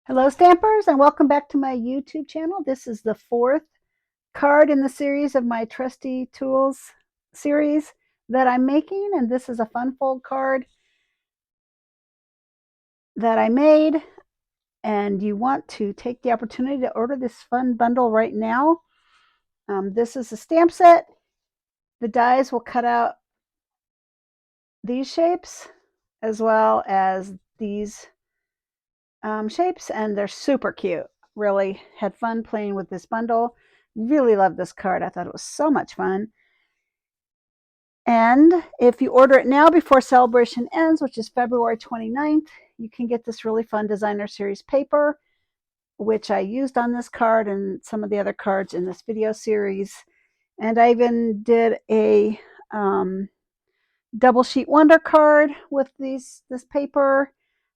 Hello Stampers, and welcome back to my YouTube channel. This is the fourth card in the series of my Trusty Tools series that I'm making, and this is a Funfold card that I made, and you want to take the opportunity to order this fun bundle right now. This is a stamp set. The dies will cut out these shapes as well as these shapes, and they're super cute. Really had fun playing with this bundle. Really love this card. I thought it was so much fun. And if you order it now before celebration ends, which is February 29th, you can get this really fun designer series paper, which I used on this card and some of the other cards in this video series. And I even did a double sheet wonder card with this paper.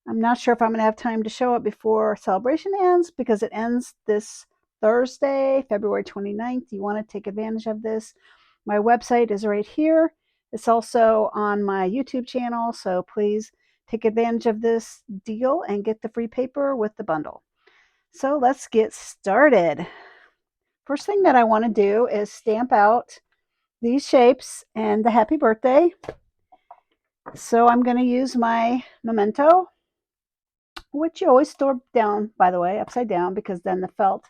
I'm not sure if I'm going to have time to show it before celebration ends because it ends this Thursday, February 29th. You want to take advantage of this. My website is right here. It's also on my YouTube channel, so please take advantage of this deal and get the free paper with the bundle. So let's get started. First thing that I want to do is stamp out these shapes and the happy birthday. So I'm going to use my memento, which you always store down, by the way, upside down, because then the felt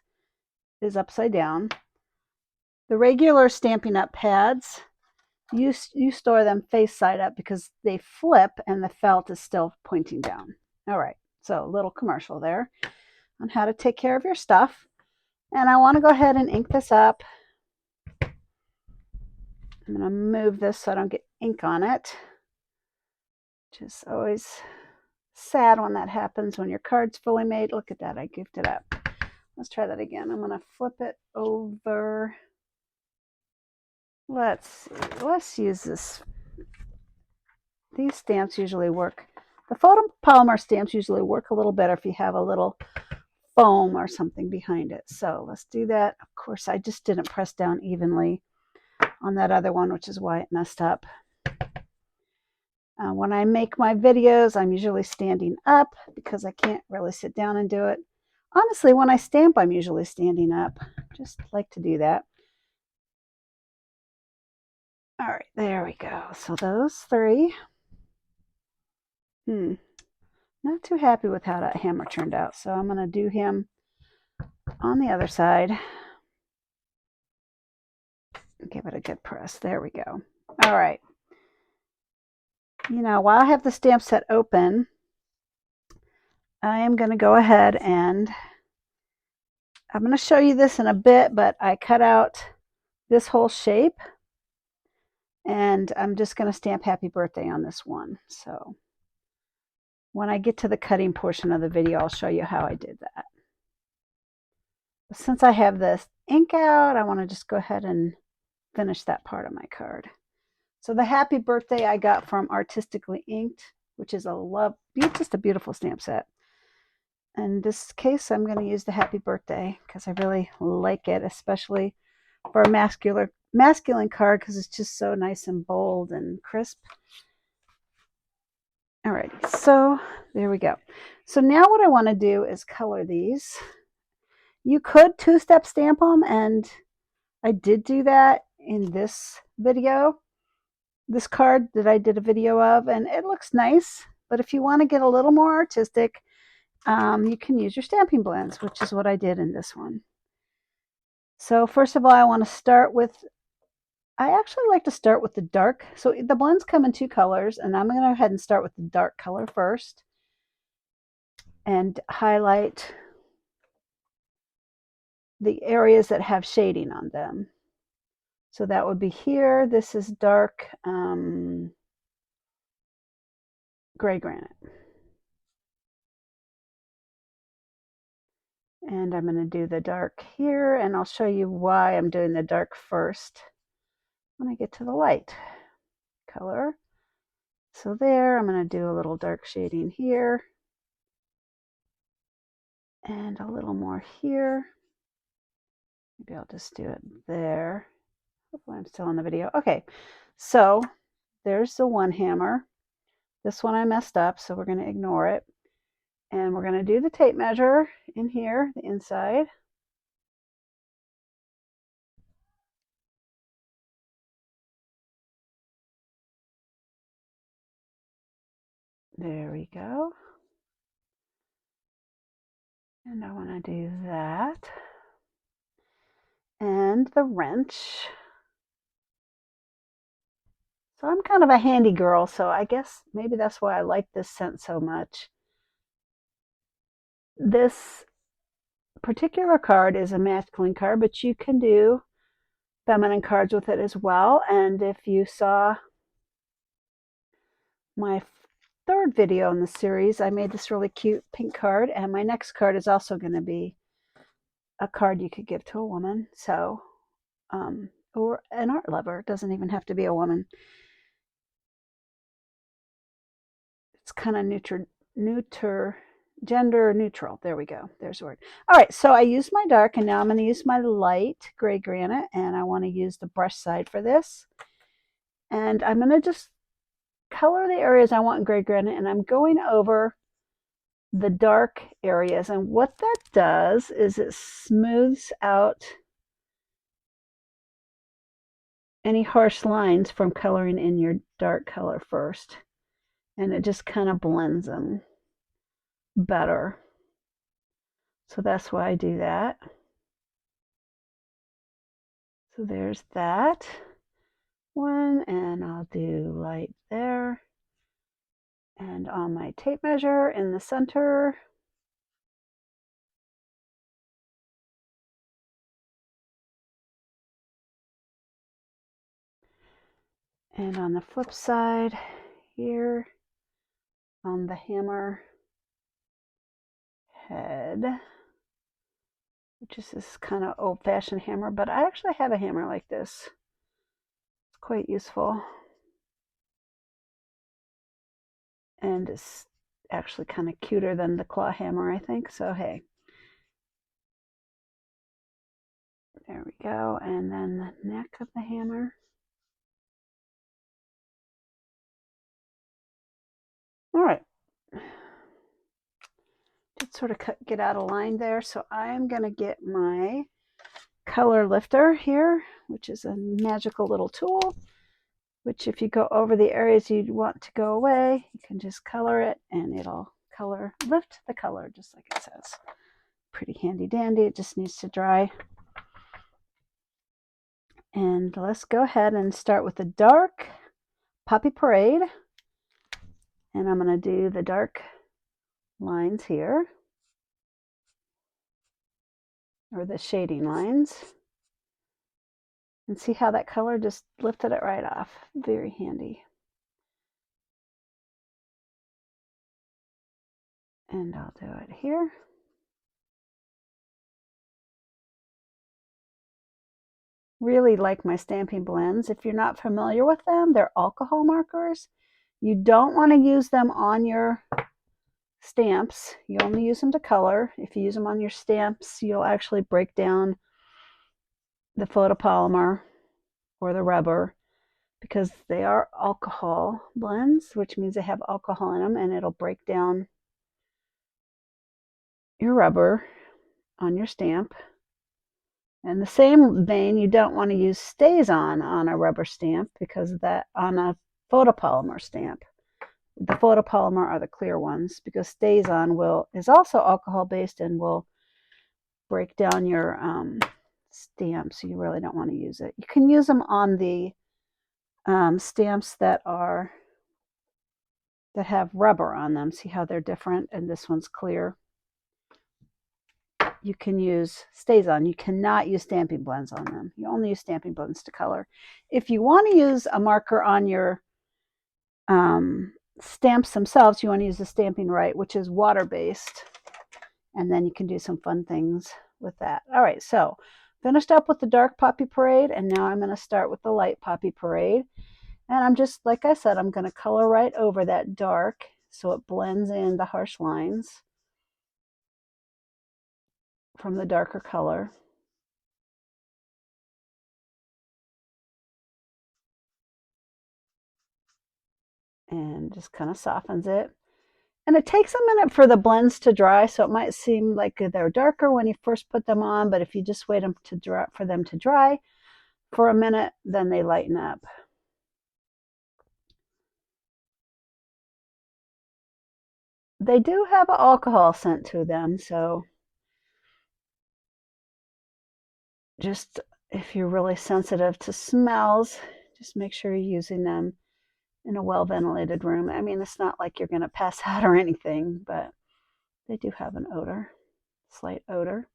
is upside down. The regular Stampin' Up! Pads, you store them face side up because they flip and the felt is still pointing down. All right, so a little commercial there on how to take care of your stuff. And I want to go ahead and ink this up. I'm going to move this so I don't get ink on it. Just always sad when that happens when your card's fully made. Look at that, I goofed it up. Let's try that again. I'm going to flip it over. Let's see. Let's use this. These stamps usually work. The photopolymer stamps usually work a little better if you have a little foam or something behind it. So let's do that. Of course, I just didn't press down evenly on that other one, which is why it messed up. When I make my videos, I'm usually standing up because I can't really sit down and do it. Honestly, when I stamp, I'm usually standing up. Just like to do that. All right, there we go. So those three. Not too happy with how that hammer turned out. So I'm going to do him on the other side. Give it a good press. There we go. All right. You know, while I have the stamp set open, I am going to go ahead and I'm going to show you this in a bit, but I cut out this whole shape and I'm just going to stamp happy birthday on this one. So when I get to the cutting portion of the video, I'll show you how I did that. But since I have this ink out, I want to just go ahead and finish that part of my card. So the happy birthday I got from Artistically Inked, which is just a beautiful stamp set. In this case, I'm going to use the happy birthday because I really like it, especially for a masculine card because it's just so nice and bold and crisp. Alrighty, so there we go. So now what I want to do is color these. You could two-step stamp them, and I did do that in this video. This card that I did a video of, and it looks nice, but if you want to get a little more artistic, you can use your stamping blends, which is what I did in this one. So first of all, I actually like to start with the dark. So the blends come in two colors, and I'm going to go ahead and start with the dark color first and highlight the areas that have shading on them. So that would be here. This is dark gray granite. And I'm going to do the dark here, and I'll show you why I'm doing the dark first when I get to the light color. So there, I'm going to do a little dark shading here and a little more here. Maybe I'll just do it there. Hopefully I'm still on the video. Okay, so there's the one hammer. This one I messed up, so we're going to ignore it. And we're going to do the tape measure in here, the inside. There we go. And I want to do that. And the wrench. So I'm kind of a handy girl, so I guess maybe that's why I like this scent so much. This particular card is a masculine card, but you can do feminine cards with it as well. And if you saw my third video in the series, I made this really cute pink card, and my next card is also going to be a card you could give to a woman. So, or an art lover. It doesn't even have to be a woman. It's kind of gender neutral. There we go. There's a word. All right, so I used my dark, and now I'm going to use my light gray granite, and I want to use the brush side for this. And I'm going to just color the areas I want in gray granite, and I'm going over the dark areas. And what that does is it smooths out any harsh lines from coloring in your dark color first. And it just kind of blends them better. So that's why I do that. So there's that one, and I'll do light there. And on my tape measure in the center, and on the flip side here on the hammer head, which is this kind of old-fashioned hammer, but I actually have a hammer like this. It's quite useful. And it's actually kind of cuter than the claw hammer, I think. So, hey. There we go. And then the neck of the hammer. All right. Just sort of get out of line there. So I'm going to get my color lifter here, which is a magical little tool, which if you go over the areas you want to go away, you can just color it and it'll lift the color just like it says. Pretty handy dandy. It just needs to dry. And let's go ahead and start with the dark Poppy Parade. And I'm going to do the dark lines here, or the shading lines. And see how that color just lifted it right off. Very handy. And I'll do it here. Really like my stamping blends. If you're not familiar with them, they're alcohol markers. You don't want to use them on your stamps. You only use them to color. If you use them on your stamps, you'll actually break down the photopolymer or the rubber, because they are alcohol blends, which means they have alcohol in them, and it'll break down your rubber on your stamp. In the same vein, you don't want to use StazOn a rubber stamp, because that on a photopolymer stamp. The photopolymer are the clear ones, because StazOn is also alcohol based and will break down your stamp, so you really don't want to use it. You can use them on the stamps that have rubber on them. See how they're different, and this one's clear. You can use StazOn. You cannot use stamping blends on them. You only use stamping blends to color. If you want to use a marker on your stamps themselves, you want to use the Stamping Right, which is water-based, and then you can do some fun things with that. All right, so finished up with the dark Poppy Parade, and now I'm going to start with the light Poppy Parade. And I'm just, like I said, I'm going to color right over that dark so it blends in the harsh lines from the darker color. And just kind of softens it. And it takes a minute for the blends to dry, so it might seem like they're darker when you first put them on, but if you just wait them to dry, for them to dry for a minute, then they lighten up. They do have an alcohol scent to them, so just if you're really sensitive to smells, just make sure you're using them in a well-ventilated room. I mean, it's not like you're going to pass out or anything, but they do have an odor, slight odor.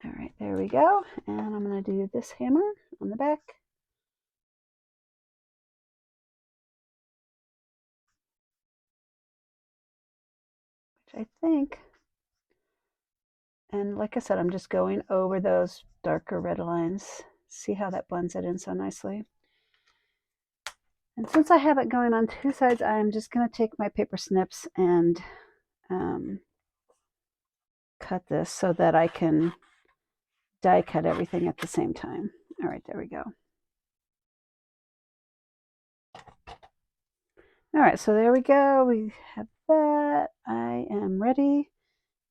All right, there we go. And I'm going to do this hammer on the back. Which I think, and like I said, I'm just going over those darker red lines. See how that blends it in so nicely. And since I have it going on two sides, I'm just going to take my paper snips and cut this so that I can die cut everything at the same time. All right, there we go. All right, so there we go. We have that. I am ready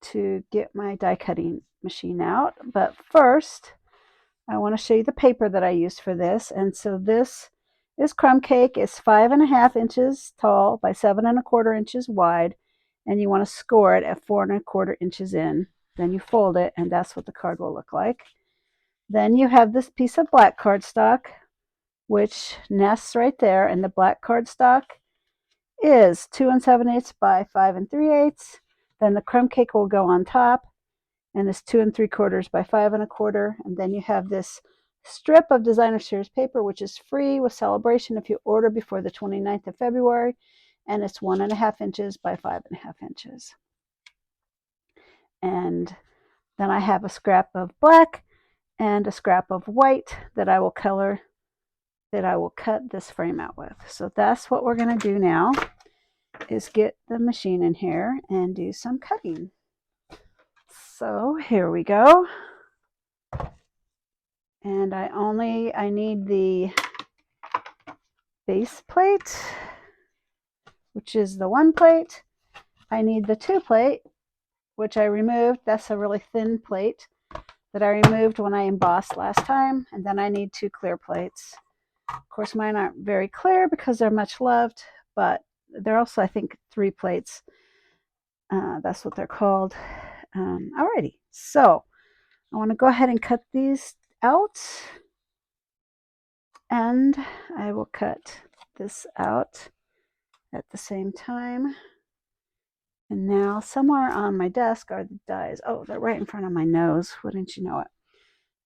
to get my die cutting machine out. But first, I want to show you the paper that I used for this. And so this is crumb cake. It's 5.5 inches tall by 7.25 inches wide. And you want to score it at 4.25 inches in. Then you fold it, and that's what the card will look like. Then you have this piece of black cardstock, which nests right there. And the black cardstock is 2 7/8 by 5 3/8. Then the crumb cake will go on top, and it's 2 3/4 by 5 1/4. And then you have this strip of designer series paper, which is free with celebration if you order before the 29th of February, and it's 1.5 inches by 5.5 inches. And then I have a scrap of black and a scrap of white that I will color, that I will cut this frame out with. So that's what we're going to do now, is get the machine in here and do some cutting. So here we go. And I need the base plate, which is the 1 plate. I need the 2 plate, which I removed. That's a really thin plate that I removed when I embossed last time. And then I need 2 clear plates. Of course, mine aren't very clear because they're much loved, but they're also, I think, 3 plates. That's what they're called. Alrighty, so I want to go ahead and cut these out. And I will cut this out at the same time. And now somewhere on my desk are the dies. Oh, they're right in front of my nose. Wouldn't you know it?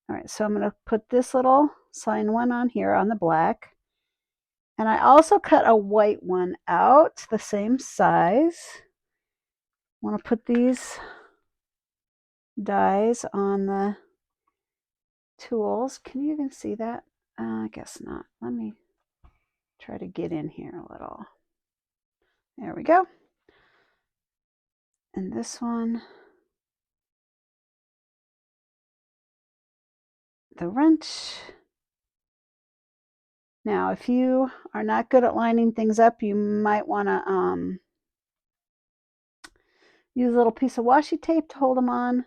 All right, so I'm going to put this little sign one on here on the black. And I also cut a white one out, the same size. I want to put these dies on the tools. Can you even see that? I guess not. Let me try to get in here a little. There we go. And this one, the wrench. Now, if you are not good at lining things up, you might want to use a little piece of washi tape to hold them on.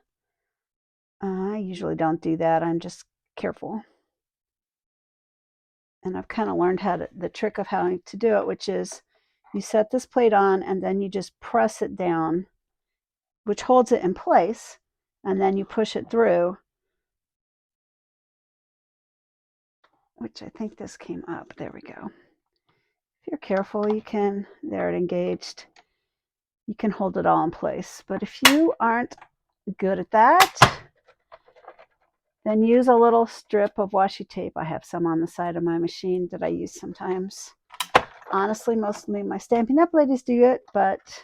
I usually don't do that. I'm just careful. And I've kind of learned the trick of how to do it, which is you set this plate on and then you just press it down, which holds it in place, and then you push it through, which I think this came up. There we go. If you're careful, you can, there it engaged. You can hold it all in place. But if you aren't good at that, then use a little strip of washi tape. I have some on the side of my machine that I use sometimes. Honestly, mostly my Stampin' Up! Ladies do it, but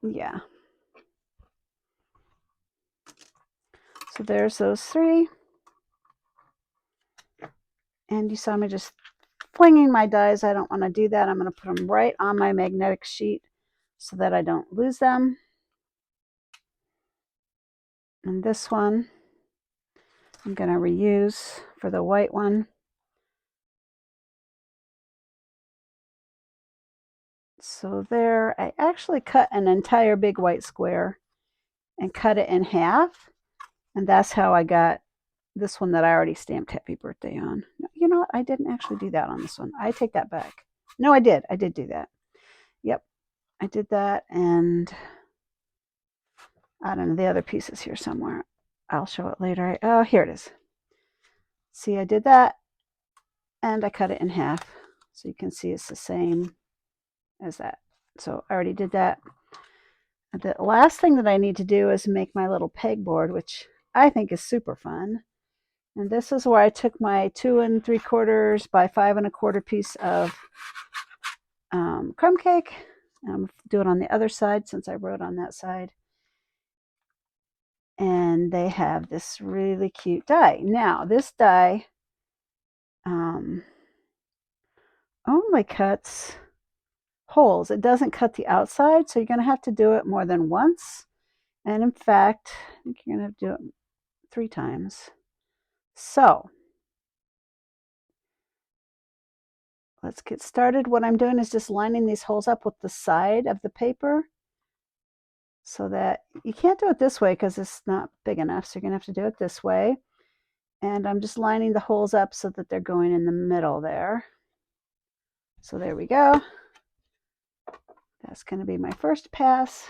yeah. So there's those 3. And you saw me just flinging my dies. I don't want to do that. I'm going to put them right on my magnetic sheet so that I don't lose them. And this one I'm going to reuse for the white one. So there, I actually cut an entire big white square and cut it in half. And that's how I got this one that I already stamped Happy Birthday on. You know what? I didn't actually do that on this one. I take that back. No, I did. I did do that. Yep, I did that. And I don't know, the other piece is here somewhere. I'll show it later. Oh, here it is. See, I did that. And I cut it in half. So you can see it's the same as that. So I already did that. The last thing that I need to do is make my little pegboard, which I think is super fun. And this is where I took my 2 3/4 by 5 1/4 piece of crumb cake. I'm doing it on the other side since I wrote on that side. And they have this really cute die. Now, this die only cuts holes. It doesn't cut the outside, so you're going to have to do it more than once. And in fact, I think you're going to have to do it 3 times. So let's get started. What I'm doing is just lining these holes up with the side of the paper so that you can't do it this way because it's not big enough. So you're going to have to do it this way. And I'm just lining the holes up so that they're going in the middle there. So there we go. That's going to be my first pass.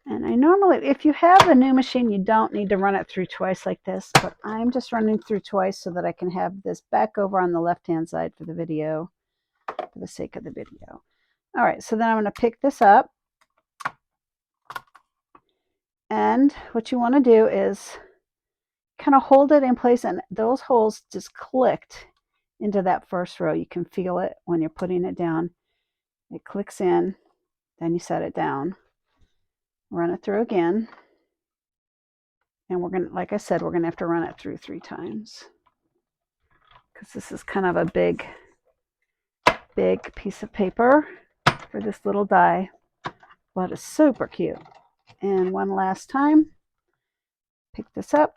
And I normally, if you have the new machine, you don't need to run it through twice like this, but I'm just running through twice so that I can have this back over on the left-hand side for the video, for the sake of the video. All right, so then I'm going to pick this up. And what you want to do is kind of hold it in place, and those holes just clicked into that first row. You can feel it when you're putting it down. It clicks in, then you set it down. Run it through again. And we're going to, like I said, we're going to have to run it through 3 times. Because this is kind of a big piece of paper for this little die. But it's super cute. And one last time. Pick this up.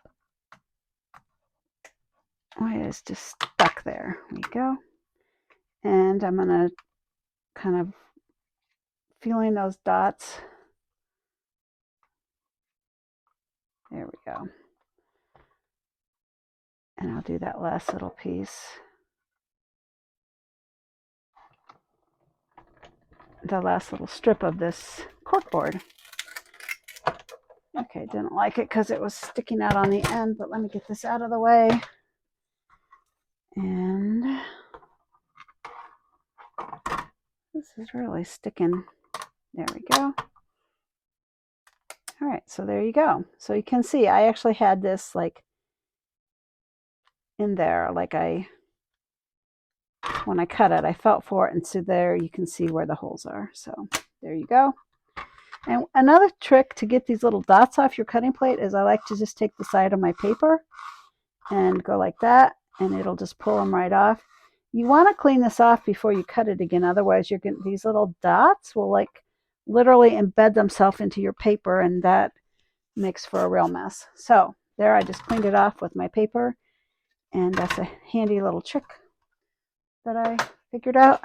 Oh, it is just stuck there. There we go. And I'm going to kind of feeling those dots. There we go. And I'll do that last little piece. The last little strip of this corkboard. Okay, didn't like it because it was sticking out on the end, but let me get this out of the way. And this is really sticking. There we go. All right, so there you go. So you can see I actually had this like in there, like when I cut it, I felt for it, and so there you can see where the holes are. So there you go. And another trick to get these little dots off your cutting plate is I like to just take the side of my paper and go like that, and it'll just pull them right off. You want to clean this off before you cut it again, otherwise you're getting these little dots will like literally embed themselves into your paper, and that makes for a real mess. So there, I just cleaned it off with my paper, and that's a handy little trick that I figured out.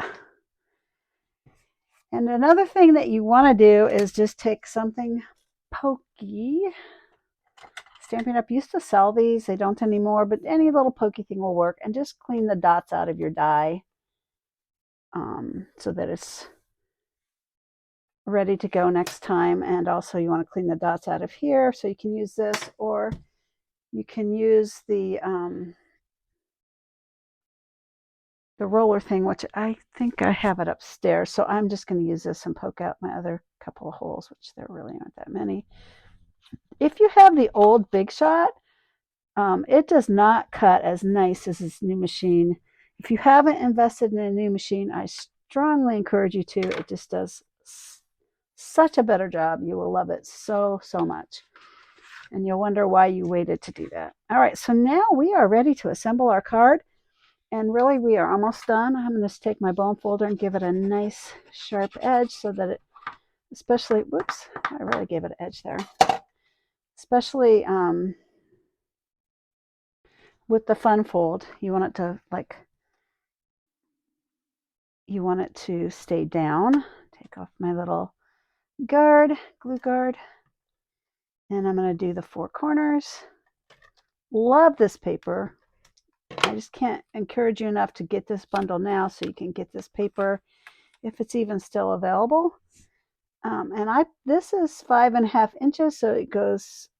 And another thing that you want to do is just take something pokey. Stampin' Up! Used to sell these. They don't anymore, but any little pokey thing will work. And just clean the dots out of your die so that it's ready to go next time. And also you want to clean the dots out of here, so you can use this, or you can use the roller thing, which I think I have it upstairs. So I'm just going to use this and poke out my other couple of holes, which there really aren't that many. If you have the old Big Shot, it does not cut as nice as this new machine. If you haven't invested in a new machine, I strongly encourage you to. It just does such a better job. You will love it so, so much. And you'll wonder why you waited to do that. All right, so now we are ready to assemble our card. And really, we are almost done. I'm going to take my bone folder and give it a nice sharp edge so that it, especially, whoops, I really gave it an edge there. Especially with the Funfold, you want it to like you want it to stay down. Take off my little guard, glue guard, and I'm going to do the 4 corners. Love this paper. I just can't encourage you enough to get this bundle now so you can get this paper if it's even still available. And this is 5.5 inches, so it goes,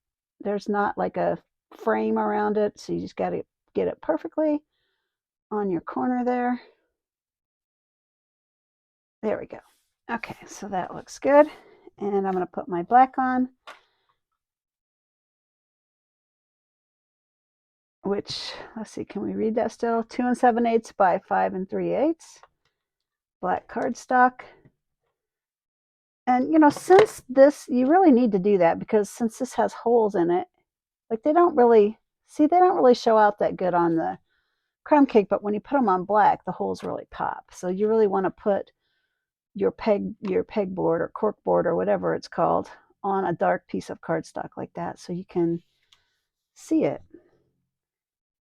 there's not like a frame around it, so you just got to get it perfectly on your corner there. There we go. Okay, so that looks good. And I'm going to put my black on, which, let's see, can we read that still? 2 7/8 by 5 3/8. Black cardstock. And, you know, since this, you really need to do that because since this has holes in it, like they don't really show out that good on the crumb cake, but when you put them on black, the holes really pop. So you really want to put your pegboard or corkboard or whatever it's called on a dark piece of cardstock like that so you can see it.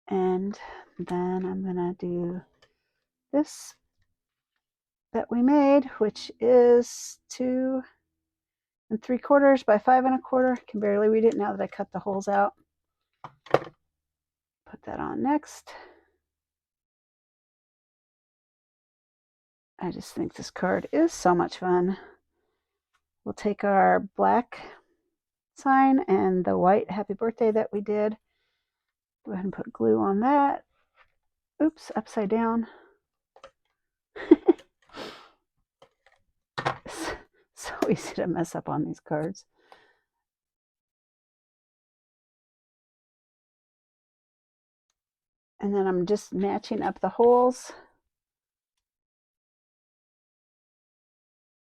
And then I'm going to do this that we made, which is 2 3/4 by 5 1/4. Can barely read it now that I cut the holes out. Put that on next. I just think this card is so much fun. We'll take our black sign and the white happy birthday that we did. Go ahead and put glue on that. Oops, upside down. So easy to mess up on these cards. And then I'm just matching up the holes.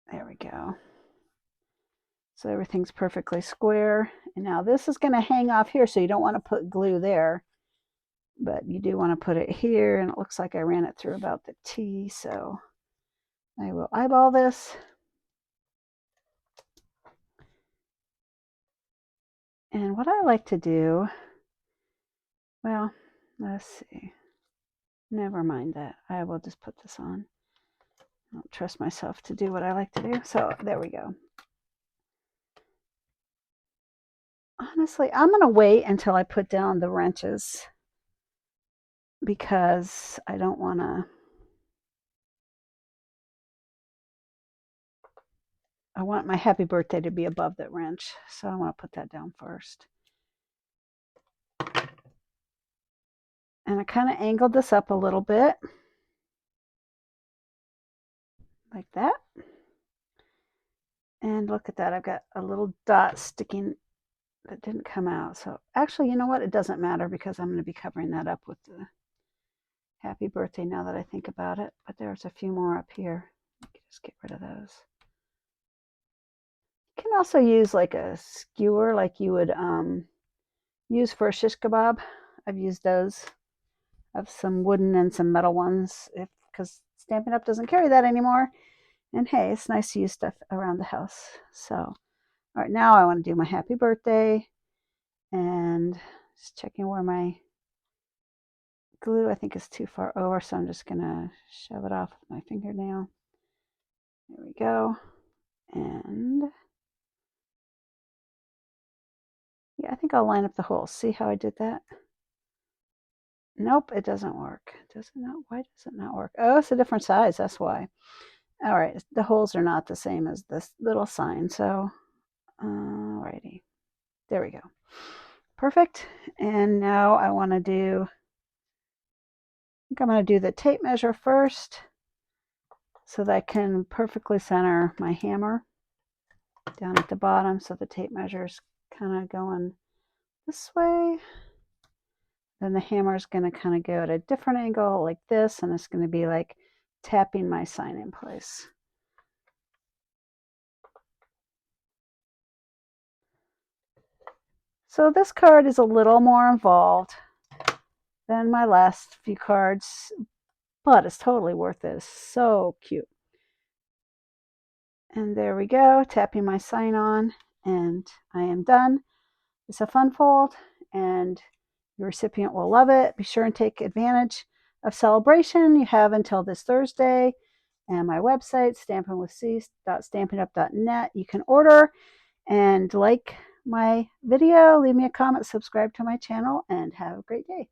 There we go. So everything's perfectly square. And now this is going to hang off here, so you don't want to put glue there. But you do want to put it here, and it looks like I ran it through about the T, so I will eyeball this. And what I like to do, well, let's see. Never mind that. I will just put this on. I don't trust myself to do what I like to do. So there we go. Honestly, I'm going to wait until I put down the wrenches because I don't want to. I want my happy birthday to be above that wrench, so I want to put that down first. And I kind of angled this up a little bit, like that. And look at that, I've got a little dot sticking that didn't come out. So actually, you know what? It doesn't matter because I'm going to be covering that up with the happy birthday now that I think about it. But there's a few more up here. I can just get rid of those. You can also use like a skewer like you would use for a shish kebab. I've used those. I have some wooden and some metal ones because Stampin' Up! Doesn't carry that anymore. And hey, it's nice to use stuff around the house. So, all right, now I want to do my happy birthday and just checking where my glue, I think, is too far over, so I'm just going to shove it off with my fingernail. There we go. And yeah, I think I'll line up the holes. See how I did that? Nope, it doesn't work. Does it not? Why does it not work? Oh, it's a different size. That's why. All right, the holes are not the same as this little sign. So, alrighty, there we go. Perfect. And now I want to do, I think I'm going to do the tape measure first so that I can perfectly center my hammer down at the bottom. So the tape measure is kind of going this way. Then the hammer is going to kind of go at a different angle like this, and it's going to be like tapping my sign in place. So this card is a little more involved than my last few cards, but it's totally worth it. It's so cute. And there we go, tapping my sign on, and I am done. It's a Funfold, and your recipient will love it. Be sure and take advantage of celebration. You have until this Thursday, and my website, stampingwithc.stampinup.net. You can order and like my video, leave me a comment, subscribe to my channel, and have a great day.